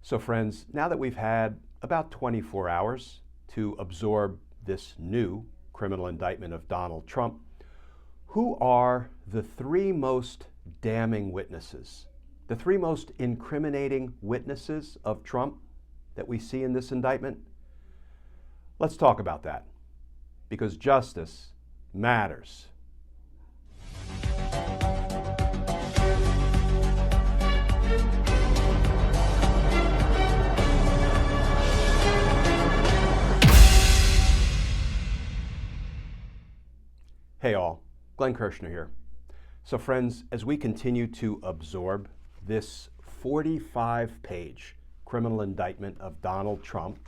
So friends, now that we've had about 24 hours to absorb this new criminal indictment of Donald Trump, who are the three most damning witnesses, the three most incriminating witnesses of Trump that we see in this indictment? Let's talk about that, because justice matters. Hey all, Glenn Kirshner here. So friends, as we continue to absorb this 45-page criminal indictment of Donald Trump,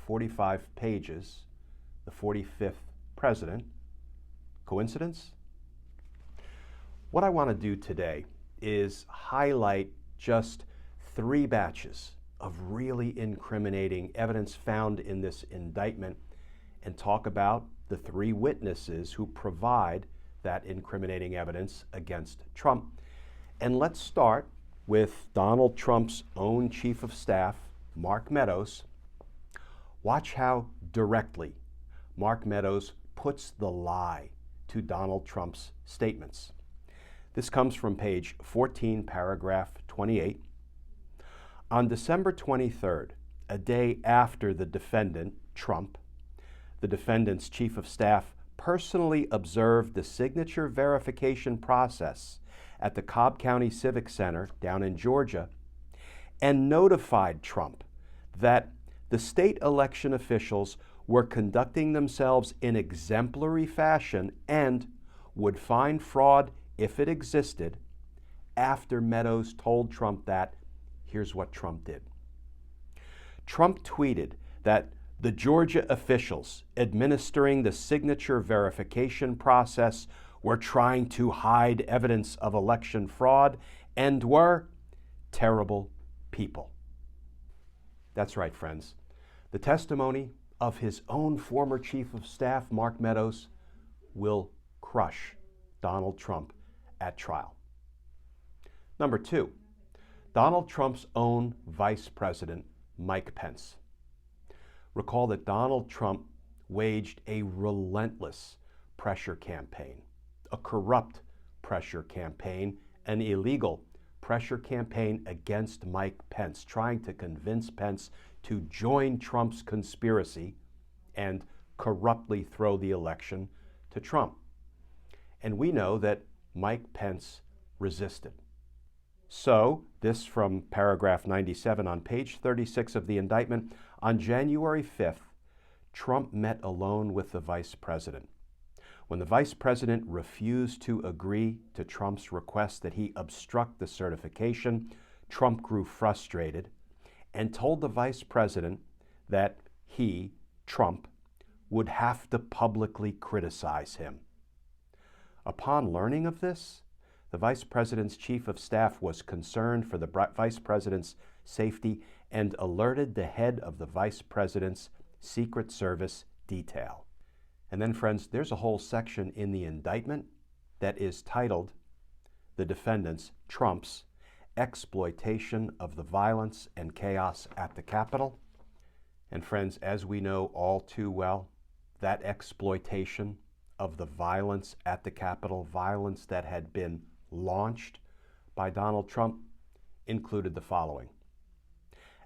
45 pages, the 45th president, coincidence? What I want to do today is highlight just three batches of really incriminating evidence found in this indictment and talk about the three witnesses who provide that incriminating evidence against Trump. And let's start with Donald Trump's own chief of staff, Mark Meadows. Watch how directly Mark Meadows puts the lie to Donald Trump's statements. This comes from page 14, paragraph 28. On December 23rd, a day after the defendant, Trump, the defendant's chief of staff, personally observed the signature verification process at the Cobb County Civic Center down in Georgia and notified Trump that the state election officials were conducting themselves in exemplary fashion and would find fraud if it existed. After Meadows told Trump that, here's what Trump did. Trump tweeted that the Georgia officials administering the signature verification process were trying to hide evidence of election fraud and were terrible people. That's right, friends. The testimony of his own former chief of staff, Mark Meadows, will crush Donald Trump at trial. Number two, Donald Trump's own vice president, Mike Pence. Recall that Donald Trump waged a relentless pressure campaign, a corrupt pressure campaign, an illegal pressure campaign against Mike Pence, trying to convince Pence to join Trump's conspiracy and corruptly throw the election to Trump. And we know that Mike Pence resisted. So, this from paragraph 97 on page 36 of the indictment. On January 5th, Trump met alone with the vice president. When the vice president refused to agree to Trump's request that he obstruct the certification, Trump grew frustrated and told the vice president that he, Trump, would have to publicly criticize him. Upon learning of this, the vice president's chief of staff was concerned for the vice president's safety and alerted the head of the vice president's Secret Service detail. And then, friends, there's a whole section in the indictment that is titled "The Defendant's, Trump's, Exploitation of the Violence and Chaos at the Capitol." And friends, as we know all too well, that exploitation of the violence at the Capitol, violence that had been launched by Donald Trump, included the following.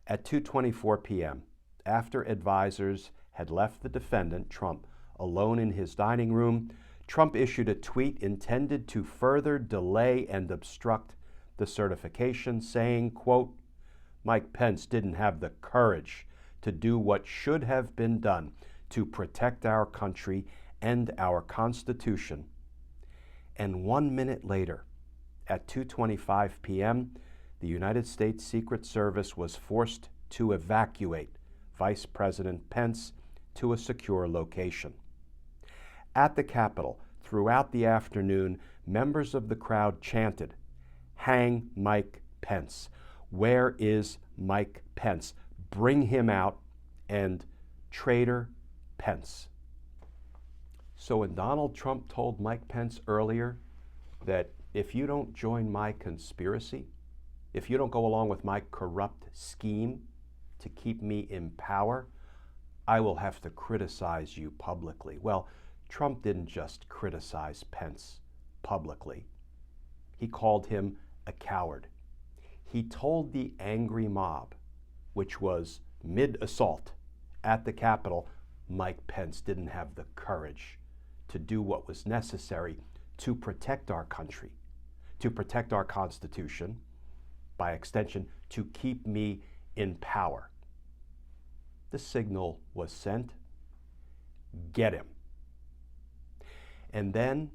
At 2:24 p.m., after advisors had left the defendant, Trump, alone in his dining room, Trump issued a tweet intended to further delay and obstruct the certification, saying, quote, "Mike Pence didn't have the courage to do what should have been done to protect our country and our Constitution." And 1 minute later, at 2:25 p.m., the United States Secret Service was forced to evacuate Vice President Pence to a secure location. At the Capitol, throughout the afternoon, members of the crowd chanted, "Hang Mike Pence. Where is Mike Pence? Bring him out," and "Traitor Pence." So when Donald Trump told Mike Pence earlier that if you don't join my conspiracy, if you don't go along with my corrupt scheme to keep me in power, I will have to criticize you publicly. Well, Trump didn't just criticize Pence publicly. He called him a coward. He told the angry mob, which was mid-assault at the Capitol, Mike Pence didn't have the courage to do what was necessary to protect our country, to protect our Constitution, by extension, to keep me in power. The signal was sent, get him. And then,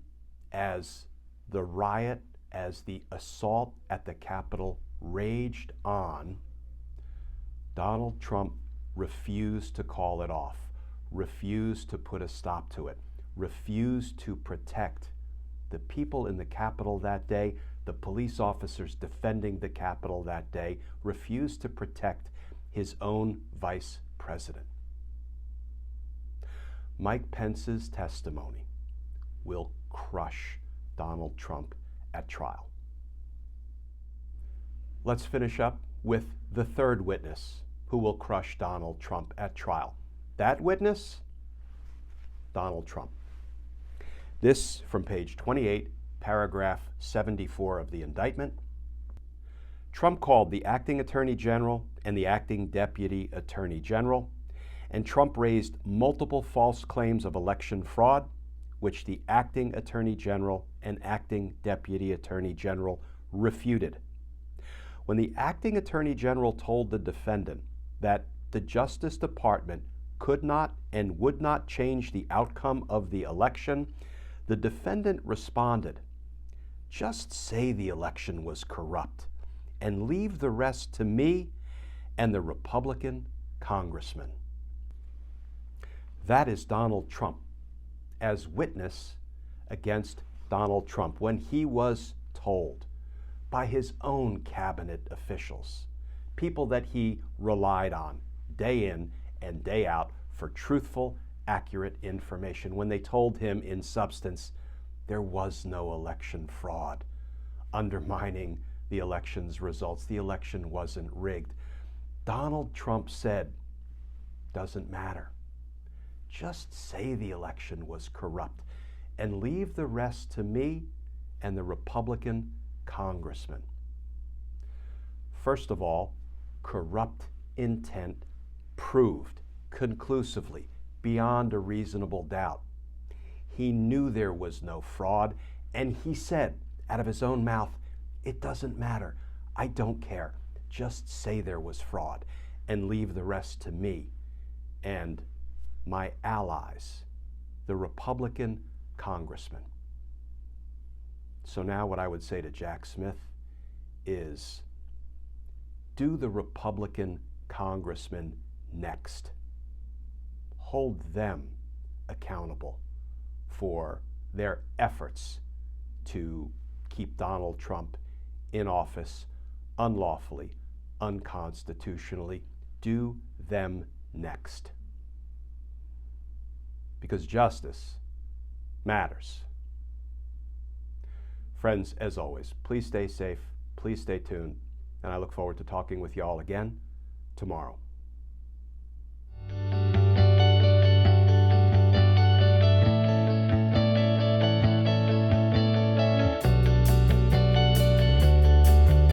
as the riot, as the assault at the Capitol raged on, Donald Trump refused to call it off, refused to put a stop to it, refused to protect the people in the Capitol that day, the police officers defending the Capitol that day, refused to protect his own vice president. Mike Pence's testimony will crush Donald Trump at trial. Let's finish up with the third witness who will crush Donald Trump at trial. That witness, Donald Trump. This from page 28, paragraph 74 of the indictment. Trump called the acting attorney general and the acting deputy attorney general, and Trump raised multiple false claims of election fraud, which the acting attorney general and acting deputy attorney general refuted. When the acting attorney general told the defendant that the Justice Department could not and would not change the outcome of the election, the defendant responded, "Just say the election was corrupt and leave the rest to me and the Republican congressman." That is Donald Trump as witness against Donald Trump when he was told by his own cabinet officials, people that he relied on day in and day out for truthful, accurate information, when they told him in substance there was no election fraud undermining the election's results. The election wasn't rigged. Donald Trump said, "Doesn't matter. Just say the election was corrupt and leave the rest to me and the Republican congressman." First of all, corrupt intent proved conclusively, beyond a reasonable doubt. He knew there was no fraud, and he said out of his own mouth, "It doesn't matter. I don't care. Just say there was fraud and leave the rest to me and my allies, the Republican congressmen." So now what I would say to Jack Smith is, do the Republican congressmen next. Hold them accountable for their efforts to keep Donald Trump in office unlawfully, unconstitutionally. Do them next. Because justice matters. Friends, as always, please stay safe, please stay tuned, and I look forward to talking with you all again tomorrow.